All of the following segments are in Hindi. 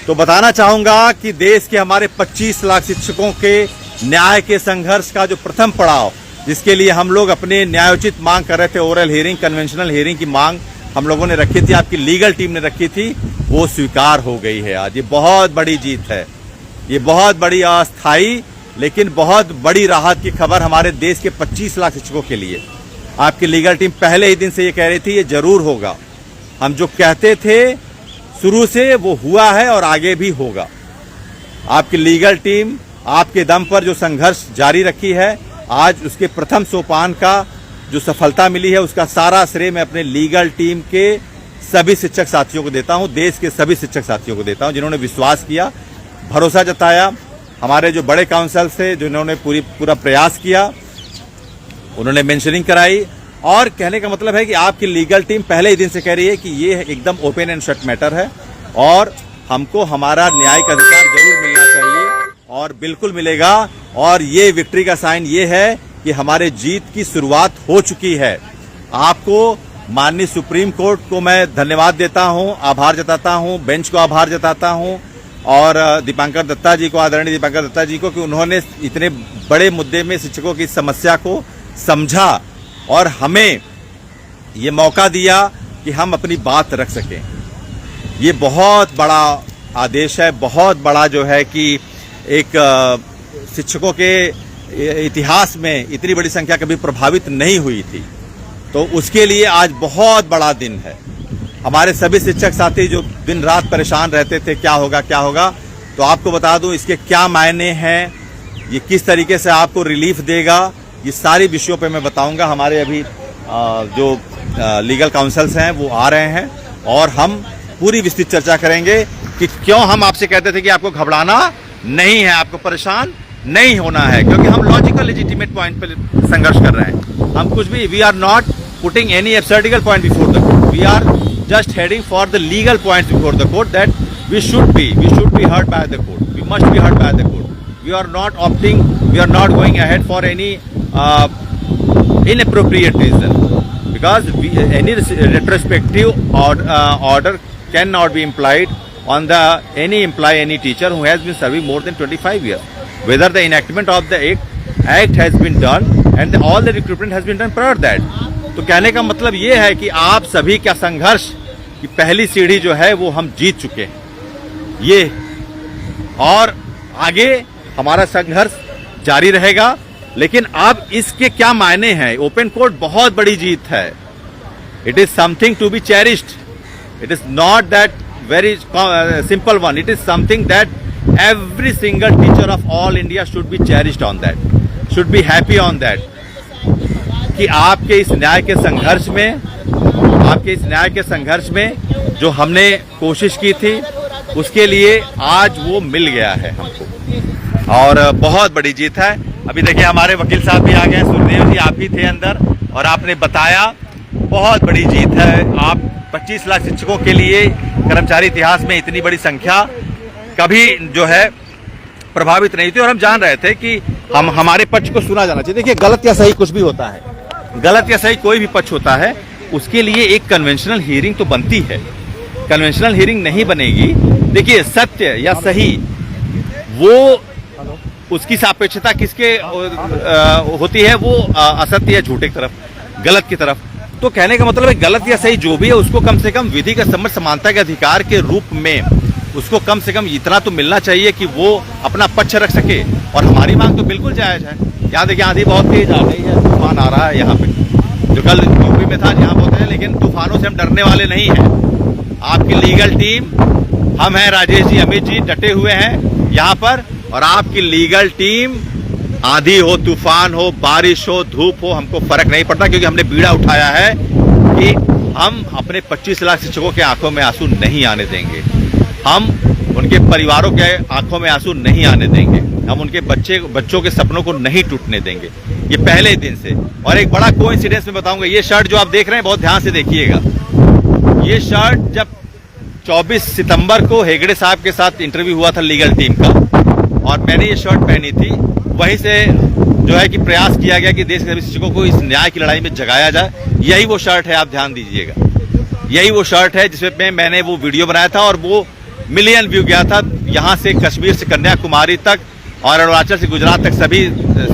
तो बताना चाहूंगा कि देश के हमारे 25 लाख शिक्षकों के न्याय के संघर्ष का जो प्रथम पड़ाव, जिसके लिए हम लोग अपने न्यायोचित मांग कर रहे थे, ओरल हियरिंग, कन्वेंशनल हियरिंग की मांग हम लोगों ने रखी थी, आपकी लीगल टीम ने रखी थी, वो स्वीकार हो गई है आज। ये बहुत बड़ी जीत है, ये बहुत बड़ी अस्थायी लेकिन बहुत बड़ी राहत की खबर हमारे देश के 25 लाख शिक्षकों के लिए। आपकी लीगल टीम पहले ही दिन से ये कह रही थी ये जरूर होगा। हम जो कहते थे शुरू से वो हुआ है और आगे भी होगा। आपकी लीगल टीम आपके दम पर जो संघर्ष जारी रखी है, आज उसके प्रथम सोपान का जो सफलता मिली है उसका सारा श्रेय मैं अपने लीगल टीम के सभी शिक्षक साथियों को देता हूं, देश के सभी शिक्षक साथियों को देता हूं जिन्होंने विश्वास किया, भरोसा जताया। हमारे जो बड़े काउंसिल थे जिन्होंने पूरा प्रयास किया, उन्होंने मेंशनिंग कराई। और कहने का मतलब है कि आपकी लीगल टीम पहले ही दिन से कह रही है कि ये एकदम ओपन एंड शट मैटर है और हमको हमारा न्यायिक अधिकार जरूर मिलना चाहिए और बिल्कुल मिलेगा। और ये विक्ट्री का साइन ये है कि हमारे जीत की शुरुआत हो चुकी है। आपको माननीय सुप्रीम कोर्ट को मैं धन्यवाद देता हूं, आभार जताता हूं, बेंच को आभार जताता हूं और दीपांकर दत्ता जी को, आदरणीय दीपांकर दत्ता जी को, कि उन्होंने इतने बड़े मुद्दे में शिक्षकों की समस्या को समझा और हमें ये मौका दिया कि हम अपनी बात रख सकें। ये बहुत बड़ा आदेश है, बहुत बड़ा जो है कि एक शिक्षकों के इतिहास में इतनी बड़ी संख्या कभी प्रभावित नहीं हुई थी, तो उसके लिए आज बहुत बड़ा दिन है। हमारे सभी शिक्षक साथी जो दिन रात परेशान रहते थे क्या होगा क्या होगा, तो आपको बता दूं इसके क्या मायने हैं, ये किस तरीके से आपको रिलीफ देगा, ये सारी विषयों पे मैं बताऊंगा। हमारे अभी जो लीगल काउंसिल्स हैं वो आ रहे हैं और हम पूरी विस्तृत चर्चा करेंगे कि क्यों हम आपसे कहते थे कि आपको घबराना नहीं है, आपको परेशान नहीं होना है, क्योंकि हम लॉजिकल लेजिटिमेट पॉइंट पर संघर्ष कर रहे हैं। हम कुछ भी, we are not putting any absurdical point before the court, we are just heading for the legal points before the court that we should be heard by the court, we must be heard by the court. We are not opting, we are not going ahead for any inappropriate reason, because any retrospective order cannot be implied on any teacher who has been serving more than 25 years. Whether the enactment of the act has been done and all the recruitment has been done prior to that. तो कहने का मतलब ये है कि आप सभी का संघर्ष की पहली सीढ़ी जो है वो हम जीत चुके हैं ये, और आगे हमारा संघर्ष जारी रहेगा। लेकिन अब इसके क्या मायने हैं? ओपन कोर्ट बहुत बड़ी जीत है। It is something to be cherished, it is not that very simple one, it is something that every single teacher of all India should be cherished on that, should be happy on that, कि आपके इस न्याय के संघर्ष में जो हमने कोशिश की थी उसके लिए आज वो मिल गया है हमको और बहुत बड़ी जीत है। अभी देखिए हमारे वकील साहब भी आ गए हैं, सुरदेव जी आप ही थे अंदर और आपने बताया बहुत बड़ी जीत है। आप 25 लाख शिक्षकों के लिए कर्मचारी इतिहास में इतनी बड़ी संख्या कभी जो है प्रभावित नहीं थी और हम जान रहे थे कि हमारे पक्ष को सुना जाना चाहिए। देखिए गलत या सही कुछ भी होता है, गलत या सही कोई भी पक्ष होता है, उसके लिए एक कन्वेंशनल हियरिंग तो बनती है। कन्वेंशनल हियरिंग नहीं बनेगी, देखिए सत्य या सही वो उसकी सापेक्षता किसके होती है, वो असत्य या झूठे की तरफ, गलत की तरफ। तो कहने का मतलब है गलत या सही जो भी है उसको कम से कम विधि का सम्मत समानता के अधिकार के रूप में उसको कम से कम इतना तो मिलना चाहिए कि वो अपना पक्ष रख सके। और हमारी मांग तो बिल्कुल जायज है। यहाँ देखिए आंधी बहुत तेज आ गई है, तूफान आ रहा है यहाँ पे, जो कल यूपी में था यहाँ बहुत है, लेकिन तूफानों से हम डरने वाले नहीं हैं। आपकी लीगल टीम, हम हैं राजेश जी, अमित जी डटे हुए हैं यहाँ पर, और आपकी लीगल टीम आंधी हो, तूफान हो, बारिश हो, धूप हो, हमको फर्क नहीं पड़ता, क्योंकि हमने बीड़ा उठाया है कि हम अपने 25 लाख शिक्षकों के आंखों में आंसू नहीं आने देंगे, हम उनके परिवारों के आंखों में आंसू नहीं आने देंगे, हम उनके बच्चों के सपनों को नहीं टूटने देंगे। ये पहले दिन से। और एक बड़ा कोइंसिडेंस में बताऊंगा, ये शर्ट जो आप देख रहे हैं बहुत ध्यान से देखिएगा, ये शर्ट जब 24 सितंबर को हेगड़े साहब के साथ इंटरव्यू हुआ था लीगल टीम का, और मैंने ये शर्ट पहनी थी, वहीं से जो है कि प्रयास किया गया कि देश के सभी शिक्षकों को इस न्याय की लड़ाई में जगाया जाए। यही वो शर्ट है, आप ध्यान दीजिएगा, यही वो शर्ट है जिसमें मैंने वो वीडियो बनाया था, और वो मिलियन व्यू गया था। यहाँ से कश्मीर से कन्याकुमारी तक और अरुणाचल से गुजरात तक सभी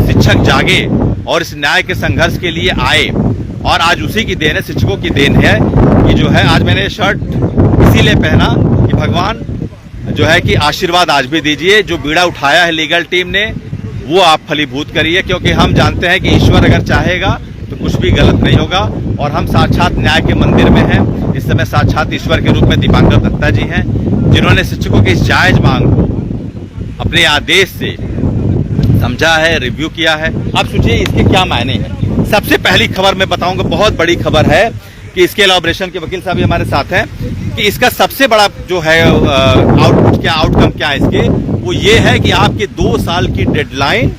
शिक्षक जागे और इस न्याय के संघर्ष के लिए आए, और आज उसी की देन है, शिक्षकों की देन है कि जो है आज मैंने शर्ट इसीलिए पहना कि भगवान जो है कि आशीर्वाद आज भी दीजिए। जो बीड़ा उठाया है लीगल टीम ने वो आप फलीभूत करिए, क्योंकि हम जानते हैं कि ईश्वर अगर चाहेगा तो कुछ भी गलत नहीं होगा, और हम साक्षात न्याय के मंदिर में हैं। इस समय साक्षात ईश्वर के रूप में दीपांकर दत्ता जी हैं, जिन्होंने शिक्षकों की इस जायज मांग को अपने आदेश से समझा है, रिव्यू किया है। अब सोचिए इसके क्या मायने हैं। सबसे पहली खबर मैं बताऊंगा, बहुत बड़ी खबर है कि इसके इलैबोरेशन के वकील साहब भी हमारे साथ हैं, कि इसका सबसे बड़ा जो है आउटपुट क्या, आउटकम क्या है इसके, वो ये है कि आपके 2 साल की डेडलाइन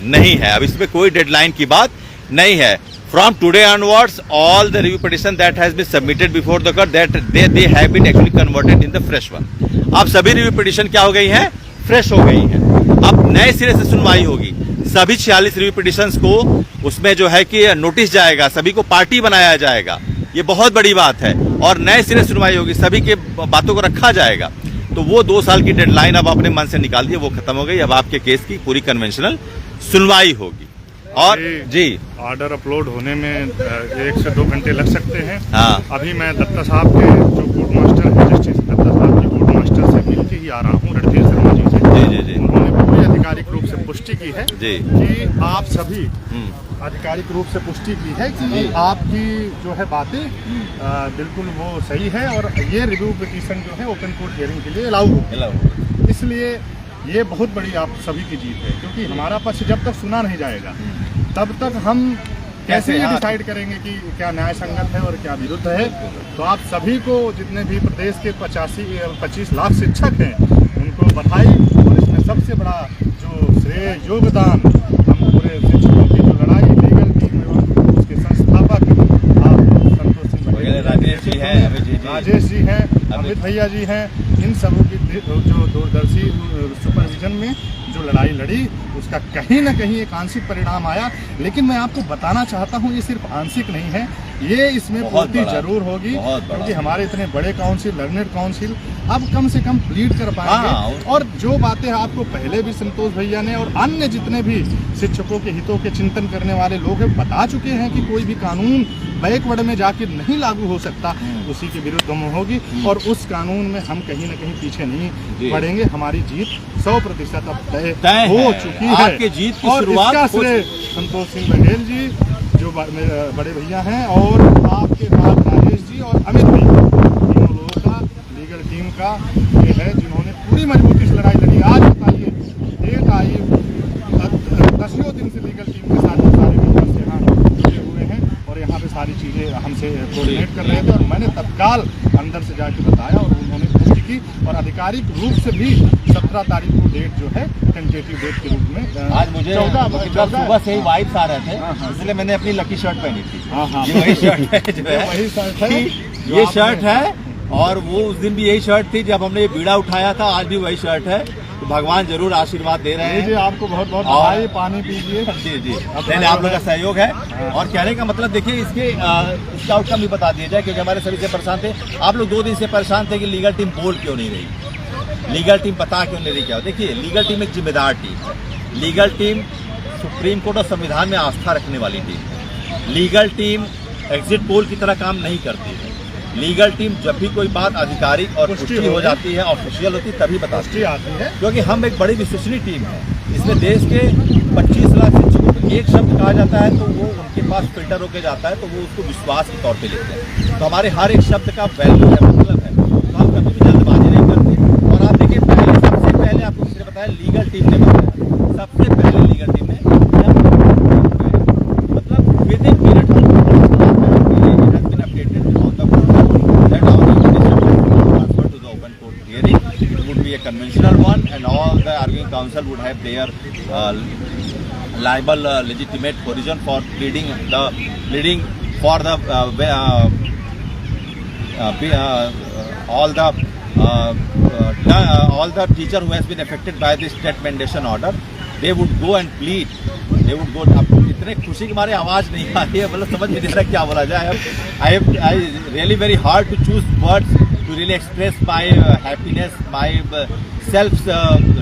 नहीं है। अब इसमें कोई डेडलाइन की बात नहीं है। From today onwards all the review petition that has been submitted before the court that they have been actually converted in the fresh one. अब सभी रिव्यू पिटिशन क्या हो गई हैं, फ्रेश हो गई हैं। अब नए सिरे से सुनवाई होगी। सभी 46 रिव्यू पिटिशंस को उसमें जो है कि नोटिस जाएगा, सभी को पार्टी बनाया जाएगा, ये बहुत बड़ी बात है, और नए सिरे सुनवाई होगी, सभी के बातों को रखा जाएगा। तो वो 2 साल की डेडलाइन अब अपने मन से निकाल दी, वो खत्म हो गई। अब आपके केस की पूरी कन्वेंशनल सुनवाई होगी। और जी ऑर्डर अपलोड होने में 1 से 2 घंटे लग सकते हैं। हाँ, अभी मैं दत्ता साहब के जो कोर्ट मास्टर है, जस्टिस दत्ता साहब के कोर्ट मास्टर से मिल के ही आ रहा हूँ, रणधीर शर्मा जी से। जी उन्होंने पूरी आधिकारिक रूप से पुष्टि की है जी कि आप सभी आधिकारिक रूप से पुष्टि की है कि आपकी जो है बातें बिल्कुल वो सही है, और ये रिव्यू पिटीशन जो है ओपन कोर्ट हियरिंग के लिए अलाउ हो। इसलिए ये बहुत बड़ी आप सभी की जीत है, क्योंकि हमारा पक्ष जब तक सुना नहीं जाएगा तब तक हम कैसे ये डिसाइड करेंगे कि क्या न्याय संगत है और क्या विरुद्ध है। तो आप सभी को, जितने भी प्रदेश के 25 लाख शिक्षक हैं, उनको बधाई। और इसमें सबसे बड़ा जो श्रेय योगदान हम पूरे शिक्षकों की जो लड़ाई लीगल टीम एवं उसके संस्थापक आप संतोष सिंह राजेश जी हैं, अमित भैया जी हैं, इन सबों की जो दूरदर्शी सुपरविजन में जो लड़ाई लड़ी उसका कहीं ना कहीं एक आंशिक परिणाम आया। लेकिन मैं आपको बताना चाहता हूँ ये सिर्फ आंशिक नहीं है, ये इसमें पूर्ति जरूर होगी, क्योंकि हमारे इतने बड़े काउंसिल, लर्नेड काउंसिल अब कम से कम प्लीड कर पाएंगे। और जो बातें आपको पहले भी संतोष भैया ने और अन्य जितने भी शिक्षकों के हितों के चिंतन करने वाले लोग हैं बता चुके हैं कि कोई भी कानून बैकवर्ड में जाकर नहीं लागू हो सकता, उसी के विरुद्ध हम होगी, और उस कानून में हम कहीं ना कहीं पीछे नहीं पड़ेंगे। हमारी जीत 100% अब तय हो चुकी है। आपकी जीत की और शुरुआत इसका श्रेय संतोष सिंह बघेल जी जो बड़े भैया हैं, और आपके बाद राजेश जी और अमित भैया, तीनों लोगों का लीगल टीम का ये है, जिन्होंने पूरी मजबूती से लड़ाई लड़ी। आज बताइए डेट आई, 10 दिन से लीगल टीम के साथ सारे मेंबर्स यहाँ जुड़े हुए हैं और यहाँ पे सारी चीज़ें हमसे कोऑर्डिनेट कर रहे थे, और मैंने तत्काल अंदर से जाके बताया और उन्होंने पुष्टि की। और आधिकारिक रूप से भी 17 तारीख को डेट जो है टेंटेटिव डेट के रूप में आज मुझे 14 सुबह से ही वाइब्स आ रहे थे, इसलिए मैंने अपनी लकी शर्ट पहनी थी। ये वही शर्ट है जो है, वही शर्ट है, ये शर्ट है, और वो उस दिन भी यही शर्ट थी जब हमने ये बीड़ा उठाया था, आज भी वही शर्ट है। तो भगवान जरूर आशीर्वाद दे रहे हैं। जी आपको बहुत बहुत बधाई, पानी पीजिए। जी नहीं, आप लोगों का सहयोग है। और कहने का मतलब देखिए इसके आउटकम भी बता दिया जाए, क्योंकि हमारे सभी से परेशान थे आप लोग। 2 दिन से परेशान थे कि लीगल टीम बोल क्यों नहीं रही, लीगल टीम बता क्यों नहीं रही। क्या देखिए, लीगल टीम एक जिम्मेदार टीम है। लीगल टीम सुप्रीम कोर्ट और संविधान में आस्था रखने वाली टीम है। लीगल टीम एग्जिट पोल की तरह काम नहीं करती है। लीगल टीम जब भी कोई बात आधिकारिक और पुष्टि हो जाती है, ऑफिशियल होती है, तभी बताती है, क्योंकि हम एक बड़ी विश्वसनीय टीम है। इसमें देश के 25 लाख शिक्षकों को एक शब्द कहा जाता है तो वो उनके पास फिल्टर होकर जाता है, तो वो उसको विश्वास के तौर पे लेते हैं। तो हमारे हर एक शब्द का वैल्यू है, मतलब है, तो हम कभी भी जल्दबाजी नहीं करते। और आप देखिए, पहले सबसे पहले आपको किसी ने बताया, लीगल टीम ने बताया, सबसे पहले लीगल टीम ने, मतलब with in minute conventional one, and all the arguing counsel would have their liable legitimate horizon for pleading for the all the teacher who has been affected by this state mandation order, they would go and plead, they would go। अब इतने खुशी के मारे आवाज नहीं आ रही है, मतलब समझ नहीं दे रहा क्या बोला जाए। अब I really very hard to choose words to really express my happiness, my self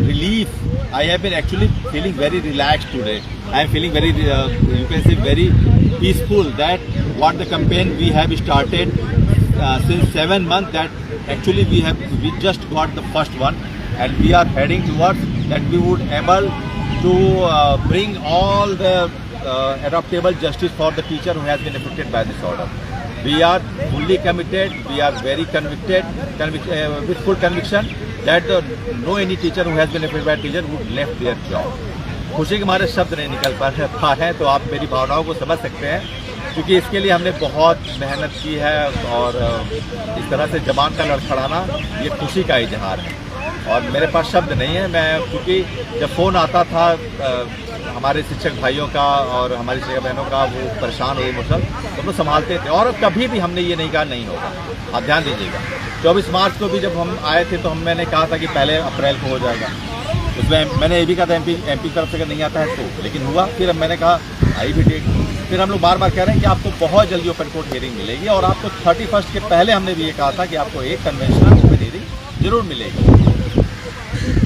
relief. I have been actually feeling very relaxed today. I am feeling very, you can say, very peaceful. That what the campaign we have started since 7 months. That actually we just got the first one, and we are heading towards that we would able to bring all the adaptable justice for the teacher who has been affected by this order. We are fully committed. We are very with full conviction that no any teacher who has been affected by teacher would left their job. खुशी के हमारे शब्द नहीं निकल पा रहे हैं, तो आप मेरी भावनाओं को समझ सकते हैं, क्योंकि इसके लिए हमने बहुत मेहनत की है और इस तरह से जबान का लड़खड़ाना ये खुशी का इजहार है और मेरे पास शब्द नहीं है। मैं क्योंकि जब फ़ोन आता था हमारे शिक्षक भाइयों का और हमारी शिक्षक बहनों का, वो परेशान हुए मुसल, तो हम लोग संभालते थे और कभी भी हमने ये नहीं कहा नहीं होगा। आप ध्यान दीजिएगा, 24 मार्च को भी जब हम आए थे तो मैंने कहा था कि पहले अप्रैल को हो जाएगा। उसमें मैंने ये भी कहा था एमपी तरफ से अगर नहीं आता है तो, लेकिन हुआ। फिर अब मैंने कहा आई भी ठीक। फिर हम लोग बार बार कह रहे हैं कि आपको बहुत जल्दी ओपन कोर्ट हियरिंग मिलेगी और आपको 31 के पहले हमने भी ये कहा था कि आपको एक कन्वेंशनल ओपन हियरिंग जरूर मिलेगी।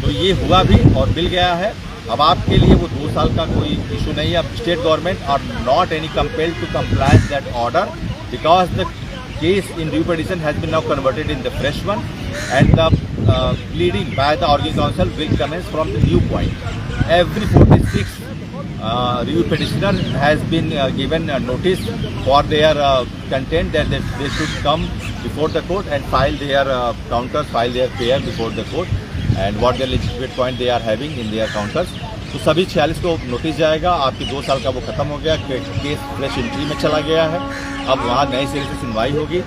तो ये हुआ भी और मिल गया है। अब आपके लिए वो 2 साल का कोई इशू नहीं है। अब state government are not any compelled to comply that order because the case in review petition has been now converted in the fresh one and the pleading by the Organizing Council will commence from the new point. Every 46 review petitioner has been given notice for their content that they should come before the court and file their counters, file their prayer before the court and what their legitimate point they are having in their counters. तो सभी 46 को नोटिस जाएगा। आपकी 2 साल का वो खत्म हो गया, केस फ्रेश एंट्री में चला गया है। अब वहाँ नए सिरे से सुनवाई होगी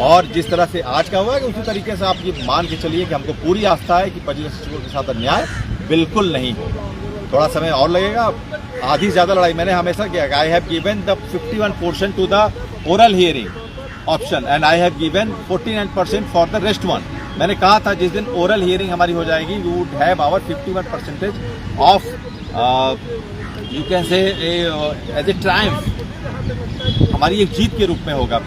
और जिस तरह से आज का हुआ है उसी तरीके से आप ये मान के चलिए कि हमको पूरी आस्था है कि पब्लिक शिक्षकों के साथ अन्याय बिल्कुल नहीं होगा। थोड़ा समय और लगेगा, आधी ज़्यादा लड़ाई मैंने हमेशा किया। I have given the 51% to the oral hearing option and I have given 49% for the rest one. मैंने कहा था जिस दिन ओरल हियरिंग हमारी हो जाएगी we would have our 51% of you can say as a triumph, हमारी एक जीत के रूप में होगा।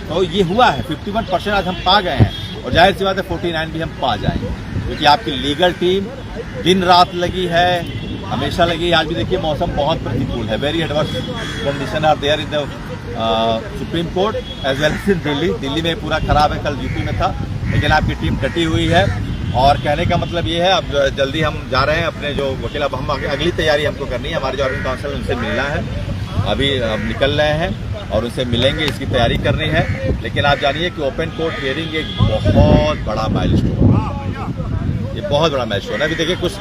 तो ये हुआ है, 51% आज हम पा गए हैं और जाहिर सी बात है 49 भी हम पा जाएंगे, क्योंकि आपकी लीगल टीम दिन रात लगी है, हमेशा लगी। आज भी देखिए मौसम बहुत प्रतिकूल है, very adverse condition are there in the supreme court as well as in Delhi. Delhi में पूरा खराब है, कल यूपी में था, लेकिन आपकी टीम डटी हुई है। और कहने का मतलब ये है अब जल्दी हम जा रहे हैं अपने जो वकील, अब हम अगली तैयारी हमको करनी है, हमारे जो ऑर्गेनाइजिंग काउंसिल उनसे मिलना है, अभी अब निकल रहे हैं और उनसे मिलेंगे, इसकी तैयारी करनी है। लेकिन आप जानिए कि ओपन कोर्ट हियरिंग एक बहुत बड़ा माइलस्टोन है, ये बहुत बड़ा माइलस्टोन है। अभी देखिए कुछ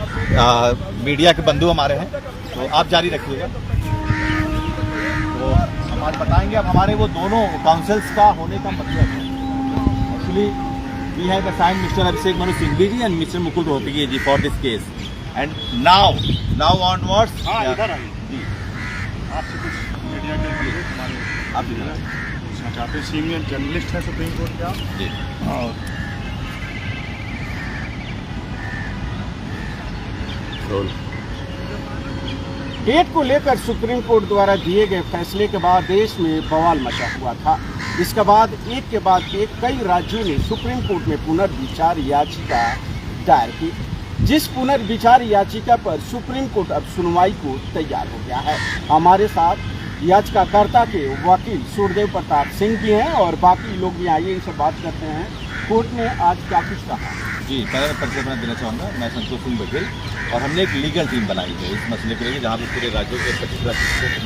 मीडिया के बंधु हमारे हैं, तो आप जारी रखिएगा। तो हम आज बताएंगे अब हमारे वो दोनों काउंसिल्स का होने का मतलब है। Actually we have assigned Mr. Abhishek Manu Singhvi ji and Mr. Mukul Rohtige ji for this case, and now onwards इधर आइए। आपसे कुछ मीडिया के लिए हमारे आप इधर पूछना चाहते हैं, सीनियर जर्नलिस्ट हैं सुप्रीम कोर्ट के आप जी। और डेट को लेकर सुप्रीम कोर्ट द्वारा दिए गए फैसले के बाद देश में बवाल मचा हुआ था। इसके बाद एक के बाद एक कई राज्यों ने सुप्रीम कोर्ट में पुनर्विचार याचिका दायर की, जिस पुनर्विचार याचिका पर सुप्रीम कोर्ट अब सुनवाई को तैयार हो गया है। हमारे साथ याचिकाकर्ता के वकील सूर्यदेव प्रताप सिंह भी हैं और बाकी लोग भी आइए इनसे बात करते हैं। कोर्ट ने आज क्या कुछ कहा? जी, पहले परिचय अपना देना चाहूँगा, मैं संतोष सिंह बघेल और हमने एक लीगल टीम बनाई है इस मसले के लिए, जहाँ पे पूरे राज्यों के 25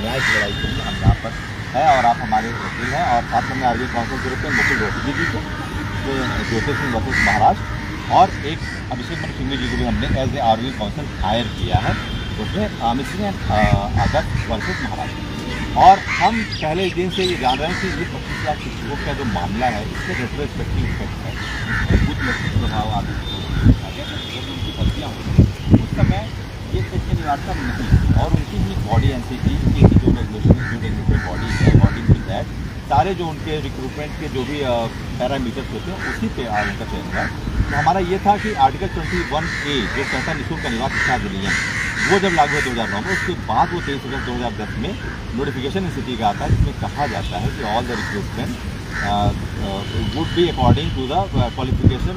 न्याय की लड़ाई के लिए हम यहाँ पर है और आप हमारे वकील हैं। और साथ में ऑर्गेनाइजिंग काउंसिल के रूप में मुकुल रोहतगी जी को, ज्योति सिंह वर्सेस महाराष्ट्र और एक अभिषेक मनु सिंघवी जी को भी हमने as a organising council hire किया है, उसमें मिस्री एंड अदर वर्सेस महाराष्ट्र। और हम पहले दिन से ये जान रहे हैं कि ये 25 लाख शिक्षकों का जो मामला है इसके रेट्रोस्पेक्टिव इफेक्ट है, इसमें कुछ लक्षित प्रभाव आदि उनकी भर्तियाँ होती उस समय ये इसके निवारता नहीं और उनकी भी बॉडी एनसीटी की जो रेगुलेशन जो रेगुलेटरी बॉडी है, अकॉर्डिंग टू दैट सारे जो उनके रिक्रूटमेंट के जो भी पैरामीटर्स होते हैं उसी पे उनका चयन हुआ। तो हमारा ये था कि आर्टिकल 21A जो कहता निःशुल्क निवास शिक्षा अधिनियम, वो जब लागू है 2009 में, उसके बाद वो 23 अगस्त 2010 में नोटिफिकेशन स्थिति का आता है, जिसमें कहा जाता है कि all the recruitment would be according to the qualification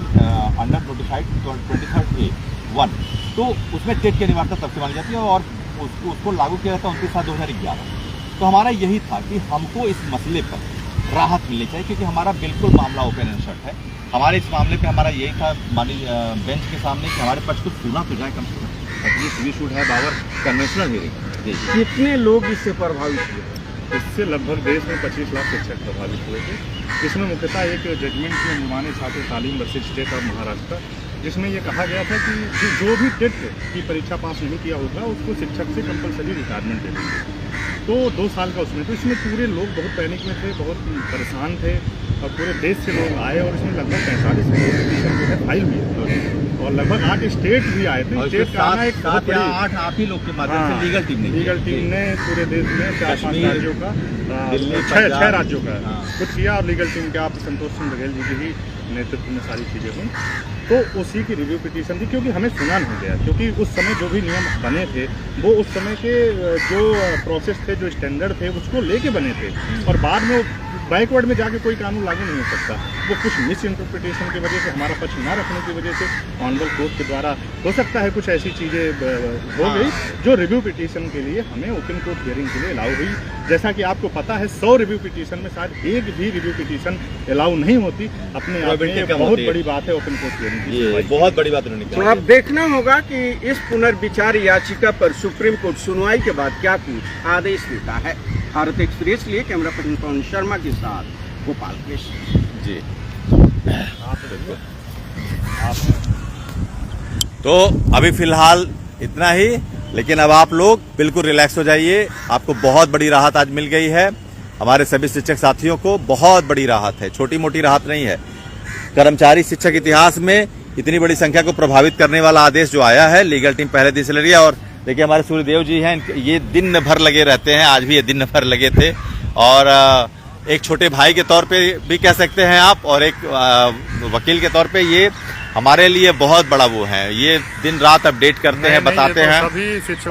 under notified 23A(1). तो उसमें टेट की अनिवार्यता तब से मानी जाती है और उसको लागू किया जाता है 29/7/2011। तो हमारा यही था कि हमको इस मसले पर राहत मिलनी चाहिए, क्योंकि हमारा बिल्कुल मामला ओपन एंड शट है। हमारे इस मामले पे हमारा यही था माननीय बेंच के सामने कि हमारे पक्ष को सुना तो जाए कम से कम, at least we should have our conventional hearing. कितने लोग इससे प्रभावित हुए? इससे लगभग देश में 25 लाख शिक्षक प्रभावित हुए थे। इसमें मुख्यतः एक जजमेंट में नुमाने छात्र तालीम वर्सेज स्टेट ऑफ महाराष्ट्र, जिसमें यह कहा गया था कि जो भी टेट की परीक्षा पास नहीं किया होगा उसको शिक्षक से कंपलसरी रिटायरमेंट दे देंगे। तो 2 साल का उसमें, तो इसमें पूरे लोग बहुत पैनिक में थे, बहुत परेशान थे और पूरे देश से लोग आए और इसमें लगभग 45 पिटीशन जो है फाइल हुई है और लगभग 8 स्टेट भी आए थे। स्टेट का आना एक बहुत बड़ी 8 आप ही लोग के माध्यम से लीगल टीम ने पूरे देश में 4-5 राज्यों का 6 राज्यों का कुछ किया और लीगल टीम के आप संतोष सिंह बघेल जी के ही नेतृत्व में सारी चीज़ें हुई। तो उसी की रिव्यू पिटीशन थी, क्योंकि हमें सुना नहीं गया, क्योंकि उस समय जो भी नियम बने थे वो उस समय के जो प्रोसेस थे, जो स्टैंडर्ड थे उसको लेके बने थे और बाद में बैकवर्ड में जाके कोई कानून लागू नहीं हो सकता। वो कुछ मिस इंटरप्रिटेशन की वजह से, हमारा पक्ष ना रखने की वजह से ऑनरेबल कोर्ट के द्वारा हो सकता है कुछ ऐसी चीज़ें हो गई जो रिव्यू पिटीशन के लिए हमें ओपन कोर्ट हियरिंग के लिए अलाउ हुई। जैसा कि आपको पता है 100 रिव्यू पिटीशन में शायद एक भी रिव्यू पिटीशन अलाउ नहीं होती। अपने आप में बहुत बड़ी बात है ओपन कोर्ट हियरिंग, बहुत बड़ी बात उन्होंने तो अब देखना होगा कि इस पुनर्विचार याचिका पर सुप्रीम कोर्ट सुनवाई के बाद क्या कुछ आदेश देता है। भारत एक्सप्रेस लिए कैमरा पर्सन पवन शर्मा के साथ गोपाल कृष्ण जी। तो अभी फिलहाल इतना ही, लेकिन अब आप लोग बिल्कुल रिलैक्स हो जाइए। आपको बहुत बड़ी राहत आज मिल गई है। हमारे सभी शिक्षक साथियों को बहुत बड़ी राहत है, छोटी मोटी राहत नहीं है। कर्मचारी शिक्षक इतिहास में इतनी बड़ी संख्या को प्रभावित करने वाला आदेश जो आया है, लीगल टीम पहले दिन से लड़ रही है। और देखिए हमारे सूर्यदेव जी हैं, ये दिन भर लगे रहते हैं, आज भी ये दिन भर लगे थे और एक छोटे भाई के तौर पे भी कह सकते हैं आप और एक वकील के तौर पे ये हमारे लिए बहुत बड़ा वो है। ये दिन रात अपडेट करते हैं, बताते हैं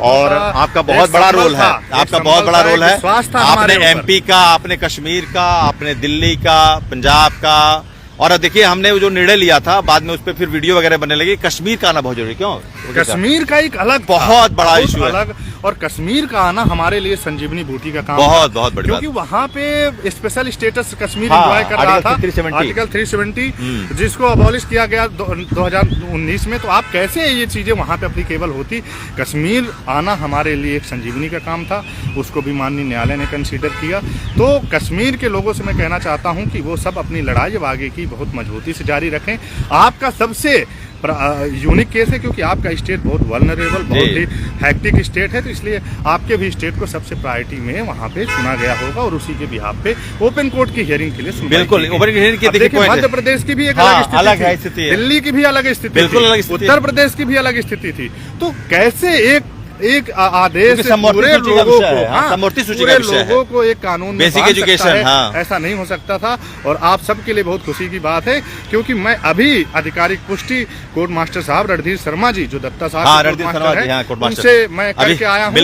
और आपका बहुत बड़ा रोल है, आपका बहुत बड़ा रोल है। आपने MP का, आपने कश्मीर का, आपने दिल्ली का, पंजाब का, और अब देखिए हमने जो निर्णय लिया था बाद में उस पर फिर वीडियो वगैरह बनने लगी। कश्मीर का आना बहुत जरूरी, क्यों? कश्मीर का एक अलग बहुत बड़ा इशू है और कश्मीर का आना हमारे लिए संजीवनी बूटी का काम बहुत बड़ी, क्योंकि वहाँ पे स्पेशल स्टेटस कश्मीर एंजॉय कर रहा था, आर्टिकल 370 जिसको अबॉलिश किया गया 2019 में। तो आप कैसे ये चीजें वहाँ पे अप्लीकेबल होती? कश्मीर आना हमारे लिए एक संजीवनी का काम था, उसको भी माननीय न्यायालय ने कंसीडर किया। तो कश्मीर के लोगों से मैं कहना चाहता हूँ कि वो सब अपनी लड़ाई अब आगे की बहुत मजबूती से जारी रखें। आपका सबसे यूनिक केस है क्योंकि आपका स्टेट बहुत वल्नरेबल, बहुत ही हैक्टिक स्टेट है, तो इसलिए आपके भी स्टेट को सबसे प्रायोरिटी में वहाँ पे चुना गया होगा और उसी के बिहाफ पे ओपन कोर्ट की हियरिंग के लिए बिल्कुल ओपन हियरिंग की देखिए। मध्य प्रदेश की भी एक अलग स्थिति है, दिल्ली की भी अलग स्थिति थी, उत्तर प्रदेश की भी अलग स्थिति थी। तो कैसे एक आदेश पूरे लोगों को एक कानून में बेसिक एजुकेशन, ऐसा नहीं हो सकता था। और आप सबके लिए बहुत खुशी की बात है क्योंकि मैं अभी आधिकारिक पुष्टि कोर्ट मास्टर साहब रणधीर शर्मा जी जो दत्ता साहब उनसे मैं करके आया हूँ।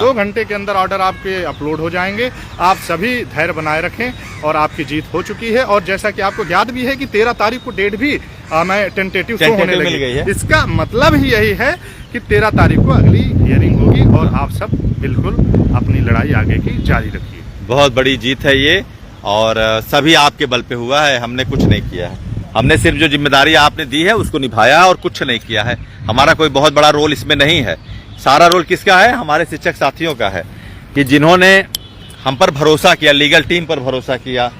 2 घंटे के अंदर ऑर्डर आपके अपलोड हो जाएंगे। आप सभी धैर्य बनाए रखें और आपकी जीत हो चुकी है। और जैसा कि आपको ज्ञात भी है कि 13 तारीख को डेट भी मैं टेंटेटिव शो होने लगी है। इसका मतलब ही यही है कि 13 तारीख को अगली हियरिंग होगी और आप सब बिल्कुल अपनी लड़ाई आगे की जारी रखिए। बहुत बड़ी जीत है ये और सभी आपके बल पे हुआ है, हमने कुछ नहीं किया है। हमने सिर्फ जो जिम्मेदारी आपने दी है उसको निभाया और कुछ नहीं किया है। हमारा कोई बहुत बड़ा रोल इसमें नहीं है। सारा रोल किसका है? हमारे शिक्षक साथियों का है कि जिन्होंने हम पर भरोसा किया, लीगल टीम पर भरोसा किया,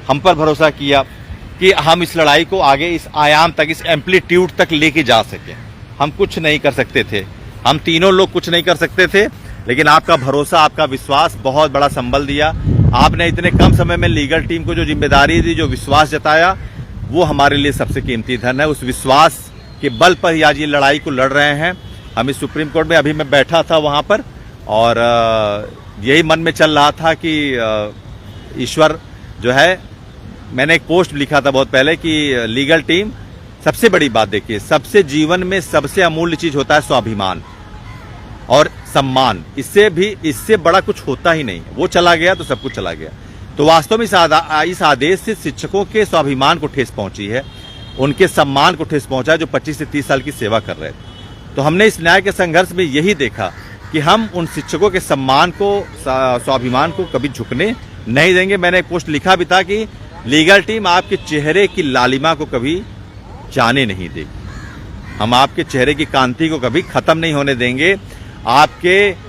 हम पर भरोसा किया कि हम इस लड़ाई को आगे इस आयाम तक, इस एम्पलीट्यूड तक लेके जा सके। हम कुछ नहीं कर सकते थे, हम तीनों लोग कुछ नहीं कर सकते थे, लेकिन आपका भरोसा, आपका विश्वास बहुत बड़ा संबल दिया। आपने इतने कम समय में लीगल टीम को जो जिम्मेदारी दी, जो विश्वास जताया, वो हमारे लिए सबसे कीमती धन है। उस विश्वास के बल पर ही आज ये लड़ाई को लड़ रहे हैं हम इस सुप्रीम कोर्ट में। अभी मैं बैठा था वहाँ पर और यही मन में चल रहा था कि ईश्वर जो है, मैंने एक पोस्ट लिखा था बहुत पहले कि लीगल टीम, सबसे बड़ी बात देखिए, सबसे जीवन में सबसे अमूल्य चीज होता है स्वाभिमान और सम्मान। इससे बड़ा कुछ होता ही नहीं। वो चला गया तो सब कुछ चला गया। तो वास्तव में इस आदेश से शिक्षकों के स्वाभिमान को ठेस पहुंची है, उनके सम्मान को ठेस पहुंचा है, जो 25 से 30 साल की सेवा कर रहे थे। तो हमने इस न्याय के संघर्ष में यही देखा कि हम उन शिक्षकों के सम्मान को, स्वाभिमान को कभी झुकने नहीं देंगे। मैंने एक पोस्ट लिखा भी था कि लीगल टीम आपके चेहरे की लालिमा को कभी जाने नहीं देगी, हम आपके चेहरे की कांति को कभी खत्म नहीं होने देंगे। आपके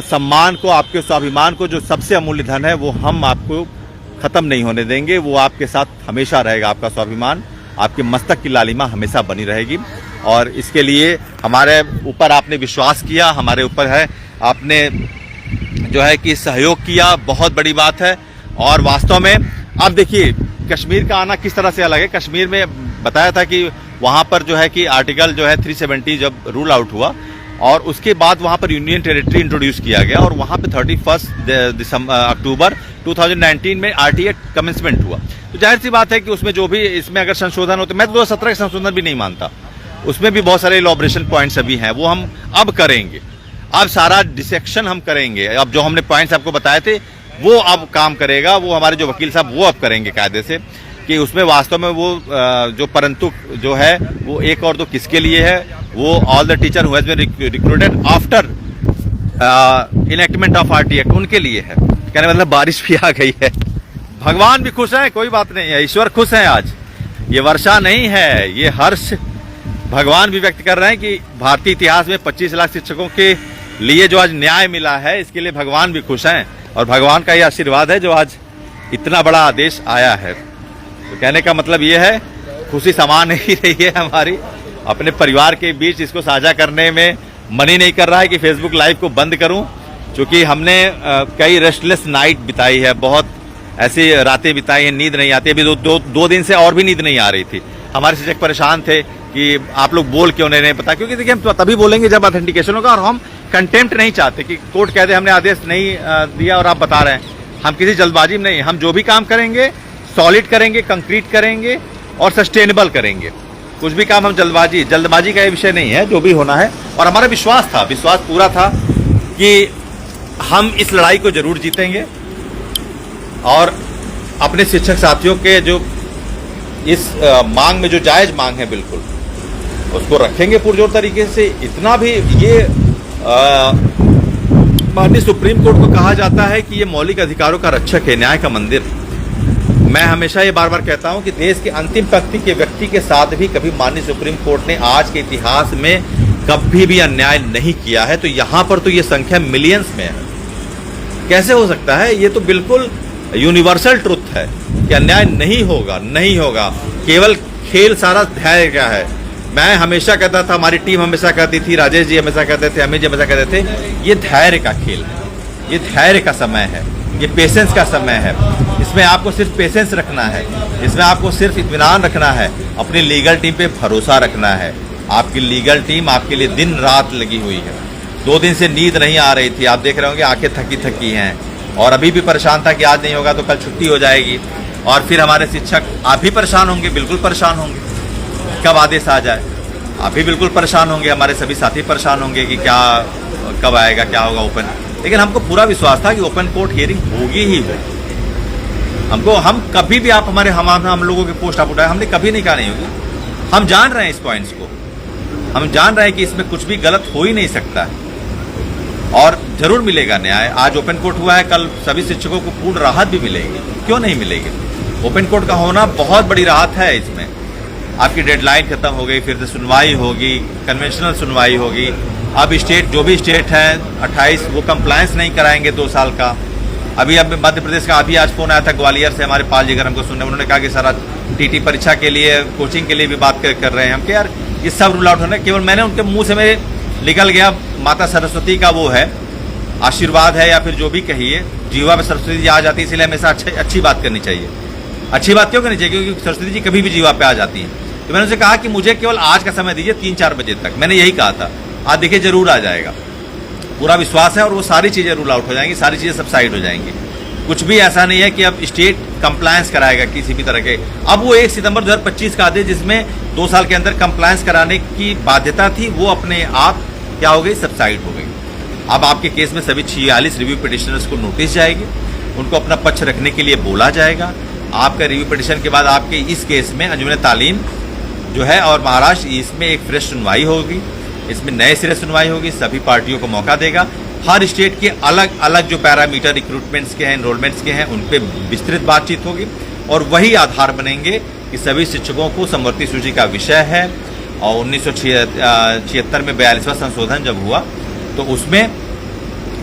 सम्मान को, आपके स्वाभिमान को, जो सबसे अमूल्य धन है, वो हम आपको खत्म नहीं होने देंगे। वो आपके साथ हमेशा रहेगा, आपका स्वाभिमान, आपके मस्तक की लालिमा हमेशा बनी रहेगी। और इसके लिए हमारे ऊपर आपने विश्वास किया, हमारे ऊपर है आपने जो है कि सहयोग किया, बहुत बड़ी बात है। और वास्तव में अब देखिए कश्मीर का आना किस तरह से अलग है। कश्मीर में बताया था कि वहाँ पर जो है कि आर्टिकल जो है 370 जब रूल आउट हुआ और उसके बाद वहाँ पर यूनियन टेरिटरी इंट्रोड्यूस किया गया और वहाँ पे 31 अक्टूबर 2019 में RTA कमेंसमेंट हुआ। तो जाहिर सी बात है कि उसमें जो भी इसमें अगर संशोधन होते, मैं तो 2017 का संशोधन भी नहीं मानता, उसमें भी बहुत सारे इलॉबरेशन पॉइंट्स अभी हैं, वो हम अब करेंगे। अब सारा डिसेक्शन हम करेंगे। अब जो हमने पॉइंट्स आपको बताए थे वो अब काम करेगा, वो हमारे जो वकील साहब वो अब करेंगे कायदे से, कि उसमें वास्तव में वो जो परंतु जो है वो 1 और 2 किसके लिए है, वो all the teacher who has been recruited after enactment of RTA act उनके लिए है। कहने मतलब बारिश भी आ गई है, भगवान भी खुश है, कोई बात नहीं है, ईश्वर खुश है। आज ये वर्षा नहीं है, ये हर्ष भगवान भी व्यक्त कर रहे हैं कि भारतीय इतिहास में 25 लाख शिक्षकों के लिए जो आज न्याय मिला है, इसके लिए भगवान भी खुश हैं और भगवान का ये आशीर्वाद है जो आज इतना बड़ा आदेश आया है। तो कहने का मतलब ये है खुशी समा नहीं रही है हमारी अपने परिवार के बीच, इसको साझा करने में मन ही नहीं कर रहा है कि फेसबुक लाइव को बंद करूं, क्योंकि हमने कई रेस्टलेस नाइट बिताई है, बहुत ऐसी रातें बिताई हैं, नींद नहीं आती। अभी दो दिन से और भी नींद नहीं आ रही थी। हमारे शिक्षक परेशान थे कि आप लोग बोल क्यों नहीं पता, क्योंकि देखिए हम तभी बोलेंगे जब ऑथेंटिकेशन होगा, और हम कंटेम्प्ट नहीं चाहते कि कोर्ट कह दे हमने आदेश नहीं दिया और आप बता रहे हैं। हम किसी जल्दबाजी में नहीं, हम जो भी काम करेंगे सॉलिड करेंगे, कंक्रीट करेंगे और सस्टेनेबल करेंगे। कुछ भी काम हम जल्दबाजी का ये विषय नहीं है, जो भी होना है। और हमारा विश्वास पूरा था कि हम इस लड़ाई को जरूर जीतेंगे और अपने शिक्षक साथियों के जो इस मांग में जो जायज मांग है बिल्कुल उसको रखेंगे पुरजोर तरीके से। इतना भी ये माननीय सुप्रीम कोर्ट को कहा जाता है कि ये मौलिक अधिकारों का रक्षक है, न्याय का मंदिर। मैं हमेशा ये बार बार कहता हूं कि देश के अंतिम पंक्ति के व्यक्ति के साथ भी कभी माननीय सुप्रीम कोर्ट ने आज के इतिहास में कभी भी अन्याय नहीं किया है। तो यहां पर तो ये संख्या मिलियंस में है, कैसे हो सकता है? ये तो बिल्कुल यूनिवर्सल ट्रुथ है कि अन्याय नहीं होगा। केवल खेल सारा धैर्य का है। मैं हमेशा कहता था, हमारी टीम हमेशा कहती थी, राजेश जी हमेशा कहते थे, अमित जी हमेशा कहते थे, ये धैर्य का खेल है, ये धैर्य का समय है, ये पेशेंस का समय है। इसमें आपको सिर्फ पेशेंस रखना है, इसमें आपको सिर्फ इत्मीनान रखना है, अपनी लीगल टीम पे भरोसा रखना है। आपकी लीगल टीम आपके लिए दिन रात लगी हुई है। 2 दिन से नींद नहीं आ रही थी, आप देख रहे होंगे आंखें थकी हैं, और अभी भी परेशान था कि आज नहीं होगा तो कल छुट्टी हो जाएगी। और फिर हमारे शिक्षक, आप भी परेशान होंगे, बिल्कुल परेशान होंगे, कब आदेश आ जाए। आप भी बिल्कुल परेशान होंगे, हमारे सभी साथी परेशान होंगे कि क्या कब आएगा, क्या होगा ओपन। लेकिन हमको पूरा विश्वास था कि ओपन कोर्ट हियरिंग होगी ही होगी। हम कभी भी आप हमारे हम लोगों के पोस्ट आप उठाए, हमने कभी नहीं कहा नहीं होगी। हम जान रहे हैं इस पॉइंट्स को, हम जान रहे हैं कि इसमें कुछ भी गलत हो ही नहीं सकता है और जरूर मिलेगा न्याय। आज ओपन कोर्ट हुआ है, कल सभी शिक्षकों को पूर्ण राहत भी मिलेगी, क्यों नहीं मिलेगी? ओपन कोर्ट का होना बहुत बड़ी राहत है। इसमें आपकी डेडलाइन खत्म हो गई, फिर से सुनवाई होगी, कन्वेंशनल सुनवाई होगी। अब स्टेट जो भी स्टेट हैं 28 वो कंप्लायंस नहीं कराएंगे 2 साल का। अभी अब मध्य प्रदेश का अभी आज फोन आया था ग्वालियर से, हमारे पाल जिगर हमको सुनने, उन्होंने कहा कि सर TT परीक्षा के लिए, कोचिंग के लिए भी बात कर रहे हैं हम कि यार ये सब रूल आउट होने। केवल मैंने उनके मुंह से मेरे निकल गया, माता सरस्वती का वो है आशीर्वाद है, या फिर जो भी कहिए, जीवा में सरस्वती जी आ जाती है, इसलिए हमेशा अच्छी बात करनी चाहिए। अच्छी बात क्यों करनी चाहिए? क्योंकि सरस्वती जी कभी भी जीवा पे आ जाती हैं। तो मैंने उनसे कहा कि मुझे केवल आज का समय दीजिए 3-4 बजे तक, मैंने यही कहा था। आज देखिए जरूर आ जाएगा, पूरा विश्वास है, और वो सारी चीज़ें रूल आउट हो जाएंगी, सारी चीज़ें सबसाइड हो जाएंगी। कुछ भी ऐसा नहीं है कि अब स्टेट कंप्लायंस कराएगा किसी भी तरह के। अब वो 1 सितंबर 2025 का आदेश जिसमें 2 साल के अंदर कंप्लायंस कराने की बाध्यता थी, वो अपने आप क्या हो गई, सबसाइड हो गई। अब आपके केस में सभी 46 रिव्यू पिटिशनर्स को नोटिस जाएगी उनको अपना पक्ष रखने के लिए बोला जाएगा। आपका रिव्यू पिटिशन के बाद आपके इस केस में अंजुमन तालीम जो है और महाराष्ट्र, इसमें एक फ्रेश सुनवाई होगी, इसमें नए सिरे सुनवाई होगी, सभी पार्टियों को मौका देगा। हर स्टेट के अलग अलग जो पैरामीटर रिक्रूटमेंट्स के हैं, एनरोलमेंट्स के हैं, उन पर विस्तृत बातचीत होगी और वही आधार बनेंगे कि सभी शिक्षकों को समवर्ती सूची का विषय है। और 1976 में 42वां संशोधन जब हुआ तो उसमें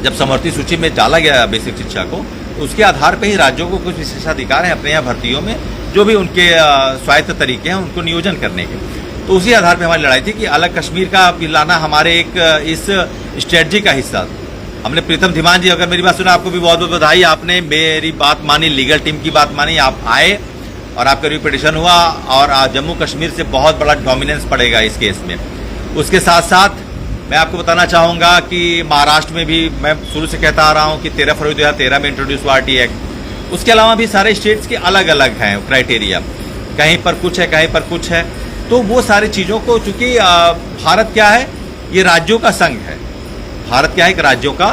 जब समवर्ती सूची में डाला गया बेसिक शिक्षा को, तो उसके आधार पर ही राज्यों को कुछ विशेषाधिकार हैं अपने यहाँ भर्तियों में, जो भी उनके स्वायत्त तरीके हैं उनको नियोजन करने के। तो उसी आधार पर हमारी लड़ाई थी कि अलग कश्मीर का लाना हमारे एक इस स्ट्रेटजी का हिस्सा था। हमने प्रीतम धीमान जी, अगर मेरी बात सुना, आपको भी बहुत बहुत बधाई, आपने मेरी बात मानी, लीगल टीम की बात मानी, आप आए और आपका रिव्यू पिटिशन हुआ और जम्मू कश्मीर से बहुत बड़ा डोमिनेंस पड़ेगा इस केस में। उसके साथ साथ मैं आपको बताना चाहूँगा कि महाराष्ट्र में भी मैं शुरू से कहता आ रहा हूँ कि 13 फरवरी 2013 में इंट्रोड्यूस हुआ RT एक्ट। उसके अलावा भी सारे स्टेट्स के अलग अलग हैं क्राइटेरिया, कहीं पर कुछ है, कहीं पर कुछ है। तो वो सारी चीज़ों को, चूँकि भारत क्या है, ये राज्यों का संघ है, भारत क्या है, एक राज्यों का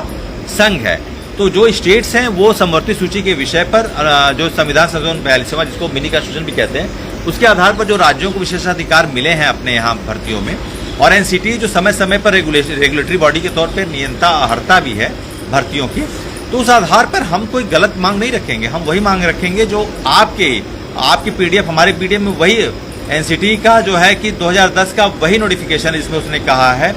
संघ है। तो जो स्टेट्स हैं वो समवर्ती सूची के विषय पर जो संविधान संशोधन 42वां, जिसको मिनी कॉन्स्टिट्यूशन भी कहते हैं, उसके आधार पर जो राज्यों को विशेषाधिकार मिले हैं अपने यहाँ भर्तियों में, और NCT जो समय समय पर रेगुलेटरी बॉडी के तौर पर नियंत्रण हरता भी है भर्तियों की, तो उस आधार पर हम कोई गलत मांग नहीं रखेंगे। हम वही मांग रखेंगे जो आपकी PDF, हमारे PDF में वही NCT का जो है कि 2010 का वही नोटिफिकेशन, इसमें उसने कहा है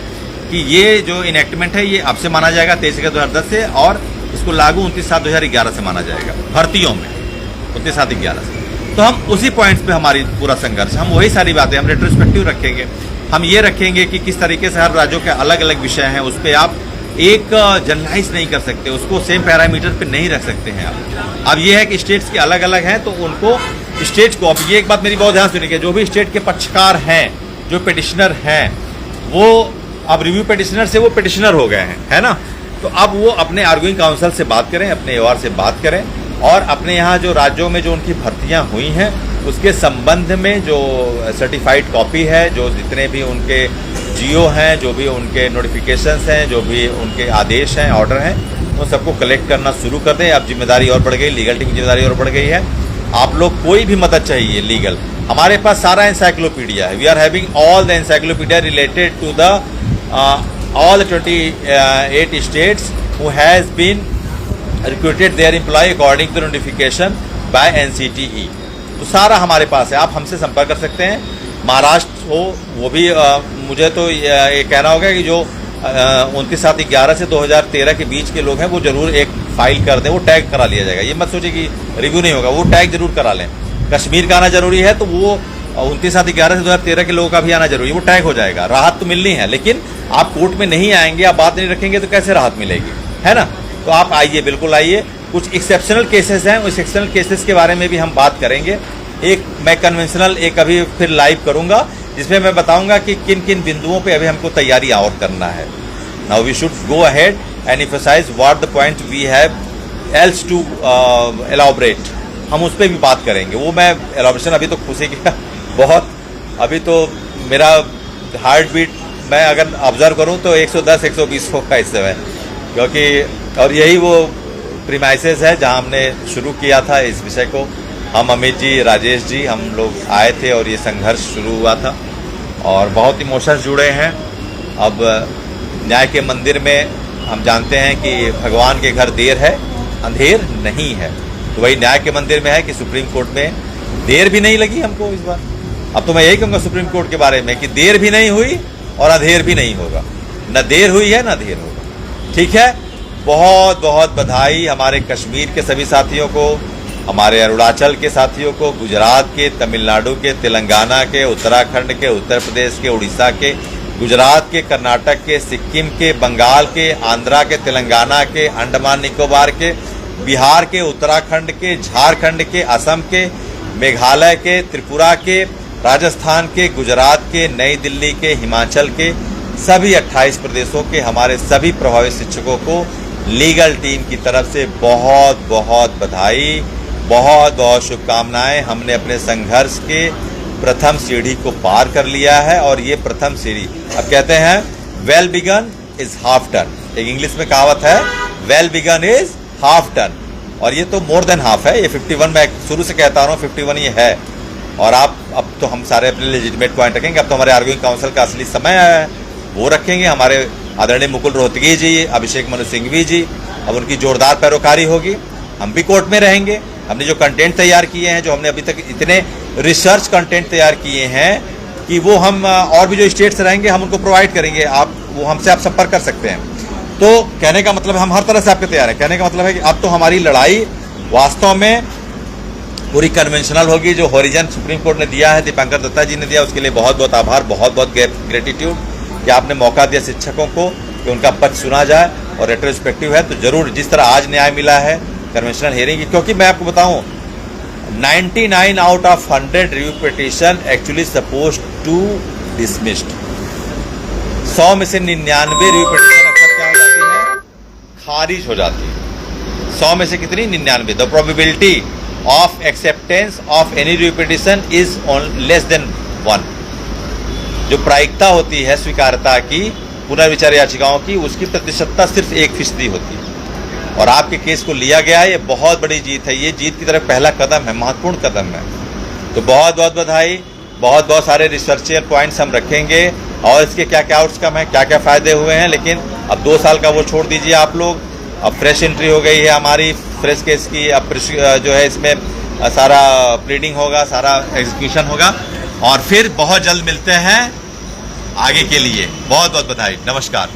कि ये जो इनेक्टमेंट है ये अब से माना जाएगा 23/2010 से, और इसको लागू 29/7/2011 से माना जाएगा भर्तियों में, 29/7/11 से। तो हम उसी पॉइंट्स पे हमारी पूरा संघर्ष, हम वही सारी बातें, हम रेट्रोस्पेक्टिव रखेंगे। हम ये रखेंगे कि किस तरीके से हर राज्यों के अलग अलग विषय हैं, उस पर आप एक जनरलाइज नहीं कर सकते, उसको सेम पैरामीटर पे नहीं रख सकते हैं आप। अब ये है कि स्टेट्स के अलग अलग हैं, तो उनको स्टेट्स को, अब ये एक बात मेरी बहुत ध्यान सुनिए, जो भी स्टेट के पक्षकार हैं, जो पिटिशनर हैं, वो अब रिव्यू पिटिशनर से वो पिटिशनर हो गए हैं, है ना। तो अब वो अपने आर्गुइंग काउंसिल से बात करें, अपने AOR से बात करें, और अपने यहाँ जो राज्यों में जो उनकी भर्तियाँ हुई हैं उसके संबंध में जो सर्टिफाइड कॉपी है, जो जितने भी उनके GO हैं, जो भी उनके नोटिफिकेशंस हैं, जो भी उनके आदेश हैं, ऑर्डर हैं, उन सबको कलेक्ट करना शुरू कर दें। अब जिम्मेदारी और बढ़ गई, लीगल टीम की जिम्मेदारी और बढ़ गई है। आप लोग कोई भी मदद चाहिए लीगल, हमारे पास सारा एनसाइक्लोपीडिया है। We are having all the encyclopedia related to the all the 28 states who has been recruited their employee according to notification by NCTE। तो सारा हमारे पास है, आप हमसे संपर्क कर सकते हैं। महाराष्ट्र हो, वो भी मुझे तो ये कहना होगा कि जो 29/7/11 से 2013 के बीच के लोग हैं वो जरूर एक फाइल कर दें, वो टैग करा लिया जाएगा। ये मत सोचिए कि रिव्यू नहीं होगा, वो टैग जरूर करा लें। कश्मीर का आना जरूरी है, तो वो 29/11 से 2013 के लोगों का भी आना जरूरी है, वो टैग हो जाएगा। राहत तो मिलनी है, लेकिन आप कोर्ट में नहीं आएंगे, आप बात नहीं रखेंगे तो कैसे राहत मिलेगी, है ना। तो आप आइए, बिल्कुल आइए। कुछ एक्सेप्शनल केसेस हैं, उस एक्सेप्शनल केसेस के बारे में भी हम बात करेंगे। एक मैं कन्वेंशनल एक अभी फिर लाइव करूंगा, जिसमें मैं बताऊंगा कि किन किन बिंदुओं पे अभी हमको तैयारी और करना है। Now we should go ahead and emphasise what the point we have else to elaborate. हम उस पर भी बात करेंगे। वो मैं एलॉबरेशन अभी तो खुशी की बहुत, अभी तो मेरा हार्ट बीट मैं अगर ऑब्जर्व करूं तो 110-120 होगा इस समय, क्योंकि और यही वो प्रीमाइसेस है जहां हमने शुरू किया था इस विषय को। हम अमित जी, राजेश जी, हम लोग आए थे और ये संघर्ष शुरू हुआ था और बहुत इमोशंस जुड़े हैं। अब न्याय के मंदिर में हम जानते हैं कि भगवान के घर देर है, अंधेर नहीं है। तो वही न्याय के मंदिर में है कि सुप्रीम कोर्ट में देर भी नहीं लगी हमको इस बार। अब तो मैं यही कहूँगा सुप्रीम कोर्ट के बारे में कि देर भी नहीं हुई और अंधेर भी नहीं होगा, न देर हुई है न देर होगा। ठीक है, बहुत बहुत बधाई हमारे कश्मीर के सभी साथियों को, हमारे अरुणाचल के साथियों को, गुजरात के, तमिलनाडु के, तेलंगाना के, उत्तराखंड के, उत्तर प्रदेश के, उड़ीसा के, गुजरात के, कर्नाटक के, सिक्किम के, बंगाल के, आंध्रा के, तेलंगाना के, अंडमान निकोबार के, बिहार के, उत्तराखंड के, झारखंड के, असम के, मेघालय के, त्रिपुरा के, राजस्थान के, गुजरात के, नई दिल्ली के, हिमाचल के, सभी 28 प्रदेशों के हमारे सभी प्रभावित शिक्षकों को लीगल टीम की तरफ से बहुत बहुत बधाई, बहुत बहुत शुभकामनाएं। हमने अपने संघर्ष के प्रथम सीढ़ी को पार कर लिया है और ये प्रथम सीढ़ी, अब कहते हैं well begun is half done. एक इंग्लिश में कहावत है, well begun is half done. और ये तो मोर देन हाफ है। ये 51 मैं शुरू से कहता रहा हूँ 51 ये है। और आप अब तो हम सारे अपने लेजिटिमेट पॉइंट रखेंगे। अब तो हमारे आर्गुइंग काउंसिल का असली समय आया है, वो रखेंगे। हमारे आदरणीय मुकुल रोहतगी जी, अभिषेक मनु सिंघवी जी, अब उनकी जोरदार पैरोकारी होगी। हम भी कोर्ट में रहेंगे। हमने जो कंटेंट तैयार किए हैं, जो हमने अभी तक इतने रिसर्च कंटेंट तैयार किए हैं कि वो हम और भी जो स्टेट्स रहेंगे हम उनको प्रोवाइड करेंगे। आप वो हमसे आप संपर्क कर सकते हैं। तो कहने का मतलब हम हर तरह से आपके तैयार हैं। कहने का मतलब है कि अब तो हमारी लड़ाई वास्तव में पूरी कन्वेंशनल होगी। जो हॉरिजन सुप्रीम कोर्ट ने दिया है, दीपांकर दत्ता जी ने दिया, उसके लिए बहुत बहुत आभार, बहुत बहुत ग्रेटिट्यूड कि आपने मौका दिया शिक्षकों को कि उनका पक्ष सुना जाए। और रेट्रोस्पेक्टिव है तो जरूर जिस तरह आज न्याय मिला है कन्वेंशनल हियरिंग की, क्योंकि मैं आपको बताऊं 99 out of 100 review petition actually suppose to dismissed. 100 में से 99 रिव्यू पिटीशन अक्सर क्या हो जाती है, खारिज हो जाती है। 100 में से कितनी, 99। The probability of acceptance of any review petition is less than 1। जो प्रायिकता होती है स्वीकारता की पुनर्विचार याचिकाओं की, उसकी प्रतिशतता सिर्फ 1% होती है। और आपके केस को लिया गया है, ये बहुत बड़ी जीत है। ये जीत की तरफ पहला कदम है, महत्वपूर्ण कदम है। तो बहुत बहुत बधाई। बहुत बहुत सारे रिसर्चल पॉइंट्स हम रखेंगे और इसके क्या क्या आउटकम है, क्या क्या फायदे हुए हैं। लेकिन अब 2 साल का वो छोड़ दीजिए आप लोग। अब फ्रेश एंट्री हो गई है हमारी, फ्रेश केस की। अब जो है इसमें सारा प्लीडिंग होगा, सारा एग्जीक्यूशन होगा और फिर बहुत जल्द मिलते हैं आगे के लिए। बहुत बहुत बधाई, नमस्कार।